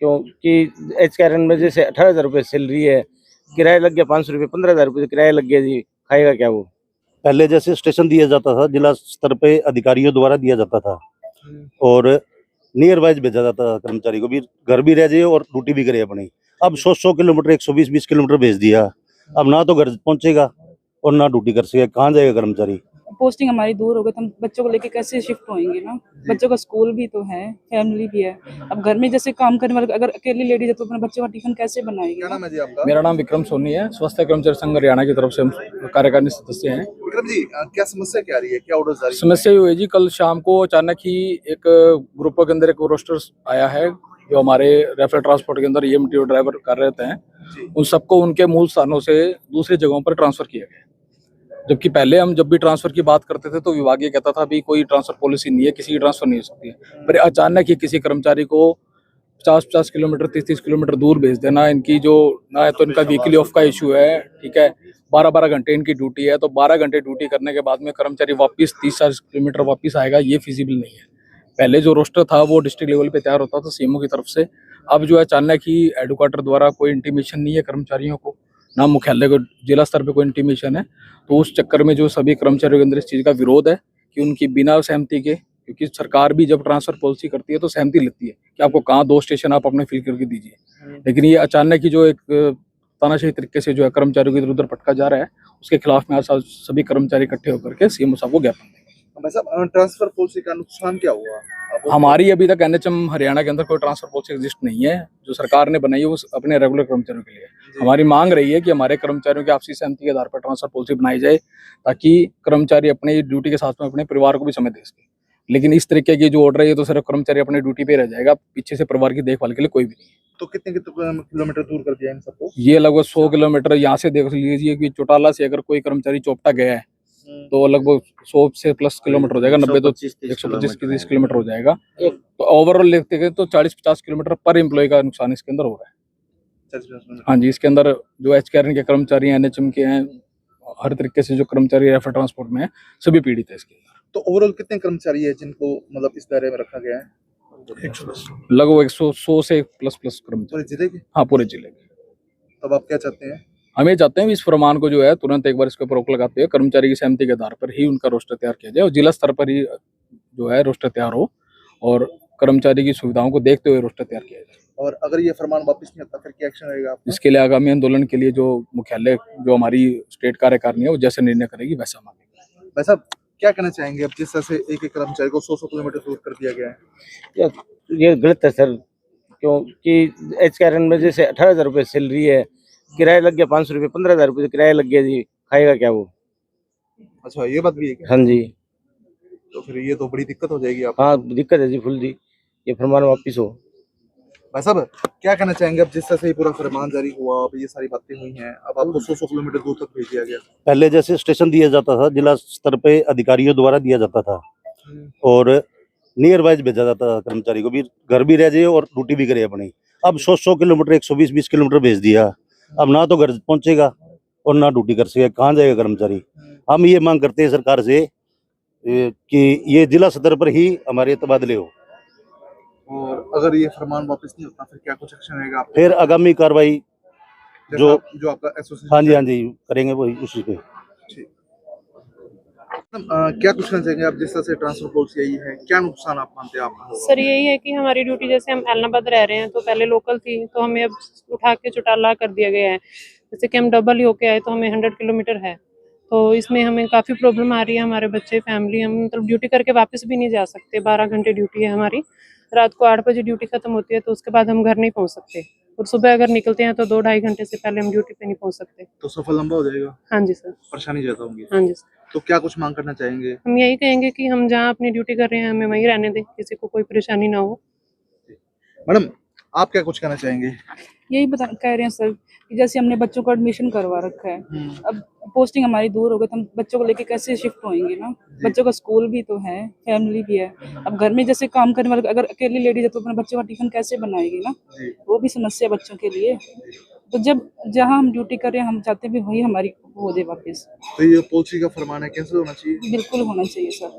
क्योंकि HKRN में जैसे 18,000 रुपये सैलरी है, किराया लग गया 500 रुपये, 15,000 रुपये किराया लग गया जी, खाएगा क्या वो। पहले जैसे स्टेशन दिया जाता था, जिला स्तर पे अधिकारियों द्वारा दिया जाता था और नियर वाइज भेजा जाता था कर्मचारी को, भी घर भी रह जाए और ड्यूटी भी करे अपनी। अब 100 किलोमीटर 120 किलोमीटर भेज दिया, अब ना तो घर पहुंचेगा और ना ड्यूटी कर सकेगा, कहाँ जाएगा कर्मचारी। पोस्टिंग हमारी दूर हो गई तो हम बच्चों को लेके कैसे शिफ्ट होएंगे ना। बच्चों का स्कूल भी तो है, फैमिली भी है। अब घर में जैसे काम करने वाले अगर अकेली लेडीज है तो अपने बच्चों का टिफिन कैसे बनाएगी। क्या नाम है जी आपका? मेरा नाम विक्रम सोनी है, स्वास्थ्य कर्मचारी संघ हरियाणा की तरफ से हम कार्यकारिणी सदस्य हैं। विक्रम जी, क्या समस्या क्या आ रही है, क्या ऑर्डर जारी? समस्या ये हुई जी, कल शाम को अचानक ही एक ग्रुप के अंदर एक रोस्टर आया है जो हमारे रेफरल ट्रांसपोर्ट के अंदर EMT ड्राइवर कार्यरत हैं, उन सबको उनके मूल स्थानों से दूसरी जगहों पर ट्रांसफर किया गया। जबकि पहले हम जब भी ट्रांसफर की बात करते थे तो विभाग ये कहता था अभी कोई ट्रांसफर पॉलिसी नहीं है, किसी की ट्रांसफर नहीं हो सकती है। पर अचानक ही किसी कर्मचारी को 50-50 किलोमीटर 30-30 किलोमीटर दूर भेज देना, इनकी जो ना है तो इनका वीकली ऑफ का इशू है, ठीक है, 12-12 घंटे इनकी ड्यूटी है, तो 12 घंटे ड्यूटी करने के बाद में कर्मचारी वापस 30-40 किलोमीटर वापस आएगा, ये फिजिबल नहीं है। पहले जो रोस्टर था वो डिस्ट्रिक्ट लेवल पे तैयार होता था CMO की तरफ से, अब जो है अचानक ही हेडक्वार्टर द्वारा कोई इंटीमेशन नहीं है कर्मचारियों को, ना मुख्यालय को जिला स्तर पे कोई इंटीमेशन है, तो उस चक्कर में जो सभी कर्मचारियों के अंदर इस चीज़ का विरोध है कि उनकी बिना सहमति के, क्योंकि सरकार भी जब ट्रांसफर पॉलिसी करती है तो सहमति लेती है कि आपको कहाँ 2 स्टेशन आप अपने फिल करके दीजिए, लेकिन ये अचानक ही जो एक तानाशाही तरीके से जो है कर्मचारियों को इधर उधर पटका जा रहा है, उसके खिलाफ में आज सभी कर्मचारी इकट्ठे होकर के CMO साहब को ज्ञापन देंगे। भाई साहब, ट्रांसफर पॉलिसी का नुकसान क्या हुआ? हमारी अभी तक NHM हरियाणा के अंदर कोई ट्रांसफर पॉलिसी एग्जिस्ट नहीं है, जो सरकार ने बनाई है वो अपने रेगुलर कर्मचारियों के लिए। हमारी मांग रही है कि हमारे कर्मचारियों की आपसी सहमति के आधार पर ट्रांसफर पॉलिसी बनाई जाए, ताकि कर्मचारी अपने ड्यूटी के साथ में अपने परिवार को भी समय दे सके। लेकिन इस तरीके की जो ऑर्डर है ये तो सिर्फ कर्मचारी अपने ड्यूटी पे रह जाएगा, पीछे से परिवार की देखभाल के लिए कोई भी नहीं है। तो कितने किलोमीटर दूर कर दिया इन सबको? ये लगभग 100 किलोमीटर यहाँ से देख लीजिए कि चौटाला से अगर कोई कर्मचारी चोपटा गया है तो लगभग 100 से प्लस किलोमीटर हो जाएगा, 90 तो 125-30 किलोमीटर हो जाएगा। तो ओवरऑल देखते हैं तो 40-50 किलोमीटर पर एम्प्लॉय का नुकसान इसके अंदर हो रहा है। हाँ जी, इसके अंदर जो HKRN के कर्मचारी हैं, NHM के हैं, हर तरीके से जो कर्मचारी रेफर ट्रांसपोर्ट में है, सभी पीड़ित है इसके अंदर। तो ओवरऑल कितने कर्मचारी है जिनको मतलब इस दायरे में रखा गया है? लगभग 100 से प्लस कर्मचारी पूरे जिले के? हाँ, पूरे जिले के। तब आप क्या चाहते हैं? हम ये चाहते हैं इस फरमान को जो है तुरंत एक बार इसके ऊपर रोक लगाते हुए कर्मचारी की सहमति के आधार पर ही उनका रोस्टर तैयार किया जाए और जिला स्तर पर ही जो है रोस्टर तैयार हो और कर्मचारी की सुविधाओं को देखते हुए रोस्टर तैयार किया जाए। और अगर ये फरमान वापस नहीं आता फिर क्या एक्शन रहेगा आपका? इसके लिए आगामी आंदोलन के लिए जो मुख्यालय जो हमारी स्टेट कार्यकारिणी है वो जैसे निर्णय करेगी वैसा मानेगा। भाई साहब, क्या कहना चाहेंगे अब जिस तरह से एक कर्मचारी को 100 किलोमीटर दूर कर दिया गया है? ये गलत है सर, क्योंकि HKRN में जैसे 18,000 रुपये सैलरी है, किराया लग गया 500 रुपये, 15,000 रुपये किराया लग गया जी, खाएगा क्या वो। अच्छा, ये बात भी है क्या? हाँ जी, तो फिर ये तो बड़ी दिक्कत हो जाएगी आपको। हाँ दिक्कत है जी फुल जी, ये फरमान वापिस हो। भाई साहब, क्या कहना चाहेंगे अब जिस तरह से ये पूरा फरमान जारी हुआ, अब ये सारी बातें हुई हैं, अब आपको 100 किलोमीटर दूर तक भेज दिया गया? पहले जैसे स्टेशन दिया जाता था, जिला स्तर पे अधिकारियों द्वारा दिया जाता था और नियर वाइज भेजा जाता था कर्मचारी को, भी घर भी रह जाए और ड्यूटी भी करे अपनी। अब 100 किलोमीटर 120 किलोमीटर भेज दिया, अब ना तो घर पहुंचेगा और ना ड्यूटी कर सकेगा, कहाँ जाएगा कर्मचारी। हम ये मांग करते हैं सरकार से कि ये जिला स्तर पर ही हमारे तबादले हो। और अगर ये फरमान वापस नहीं होता फिर क्या कुछ एक्शन रहेगा आपका? फिर आगामी कार्रवाई जो आपका एसोसिएशन? हाँ जी करेंगे वही उसी पे। क्या कुछ कहना चाहेंगे आप जिस तरह से ट्रांसफर पॉलिसी आई है, क्या नुकसान आप मानते हैं आपका? सर यही है कि हमारी ड्यूटी, जैसे हम एलनाबाद रह रहे हैं तो पहले लोकल थी, तो हमें अब उठा के चौटाला कर दिया गया है। जैसे कि हम डबल ही होके आए तो हमें 100 किलोमीटर है, तो इसमें हमें काफ़ी प्रॉब्लम आ रही है। हमारे बच्चे, फैमिली, हम मतलब ड्यूटी करके वापस भी नहीं जा सकते। 12 घंटे ड्यूटी है हमारी, रात को 8 बजे ड्यूटी खत्म होती है, तो उसके बाद हम घर नहीं पहुँच सकते, और सुबह अगर निकलते हैं तो 2-2.5 घंटे से पहले हम ड्यूटी पे नहीं पहुँच सकते। तो सफर लंबा हो जाएगा? हाँ जी सर, परेशानी ज्यादा होंगी। हाँ जी सर। तो क्या कुछ मांग करना चाहेंगे? हम यही कहेंगे कि हम जहाँ अपनी ड्यूटी कर रहे हैं हमें वहीं रहने दें, किसी को कोई परेशानी ना हो। मैडम, आप क्या कुछ कहना चाहेंगे? यही कह रहे हैं सर कि जैसे हमने बच्चों को एडमिशन करवा रखा है, अब पोस्टिंग हमारी दूर हो गई तो हम बच्चों को लेके कैसे शिफ्ट होएंगे ना। बच्चों का स्कूल भी तो है, फैमिली भी है। अब घर में जैसे काम करने वाले अगर अकेली लेडीज है तो अपने बच्चों का टिफिन कैसे बनाएगी ना, वो भी समस्या बच्चों के लिए। तो जहाँ हम ड्यूटी कर रहे हैं हम चाहते हैं वही हमारी हो जाए वापस। तो ये पॉलिसी का फरमान है, कैंसिल होना चाहिए? बिल्कुल होना चाहिए सर।